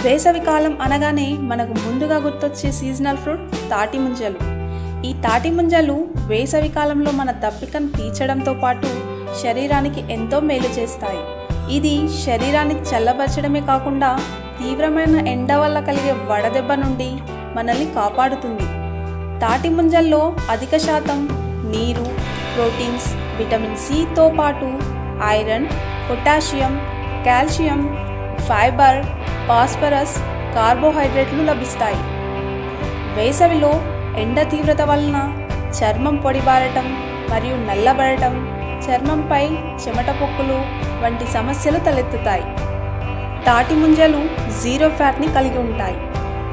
వేసవికాలం అనగానే మనకు ముందుగా గుర్తొచ్చే సీజనల్ ఫ్రూట్ తాటి ముంజలు. ఈ తాటి ముంజలు వేసవికాలంలో మన దప్పికను తీర్చడంతో పాటు శరీరానికి ఎంతో మేలు చేస్తాయి. ఇది శరీరాన్ని చల్లబరచడమే కాకుండా తీవ్రమైన ఎండ వల్ల కలిగే వడదెబ్బ నుండి మనల్ని కాపాడుతుంది. తాటి ముంజల్లో అధిక శాతం నీరు, ప్రోటీన్స్, విటమిన్ సితో పాటు iron, potassium, calcium, fibre, phosphorus, కార్బోహైడ్రేట్లు లభిస్తాయి. వేసవిలో ఎండ తీవ్రత వలన చర్మం పొడిబారటం మరియు నల్లబడటం, చర్మంపై చెమట పొక్కులు వంటి సమస్యలు తలెత్తుతాయి. తాటి ముంజలు జీరో ఫ్యాట్ని కలిగి ఉంటాయి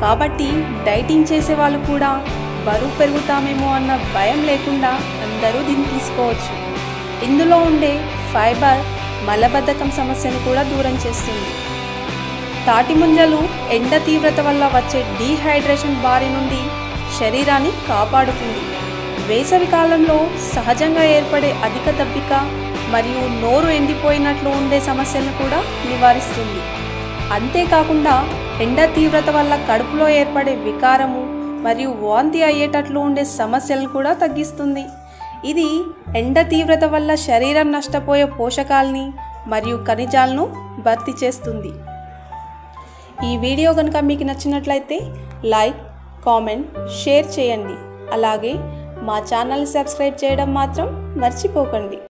కాబట్టి డైటింగ్ చేసే వాళ్ళు కూడా బరువు పెరుగుతామేమో అన్న భయం లేకుండా అందరూ దీన్ని తీసుకోవచ్చు. ఇందులో ఉండే ఫైబర్ మలబద్ధకం సమస్యను కూడా దూరం చేస్తుంది. తాటి ముంజలు ఎండ తీవ్రత వల్ల వచ్చే డీహైడ్రేషన్ బారి నుండి శరీరాన్ని కాపాడుతుంది. వేసవి కాలంలో సహజంగా ఏర్పడే అధిక దప్పిక మరియు నోరు ఎండిపోయినట్లు ఉండే సమస్యలను కూడా నివారిస్తుంది. అంతేకాకుండా ఎండ తీవ్రత వల్ల కడుపులో ఏర్పడే వికారము మరియు వాంతి అయ్యేటట్లు ఉండే సమస్యలను కూడా తగ్గిస్తుంది. ఇది ఎండ తీవ్రత వల్ల శరీరం నష్టపోయే పోషకాలని మరియు ఖనిజాలను భర్తీ చేస్తుంది. ఈ వీడియో కనుక మీకు నచ్చినట్లయితే లైక్, కామెంట్, షేర్ చేయండి. అలాగే మా ఛానల్ని సబ్స్క్రైబ్ చేయడం మాత్రం మర్చిపోకండి.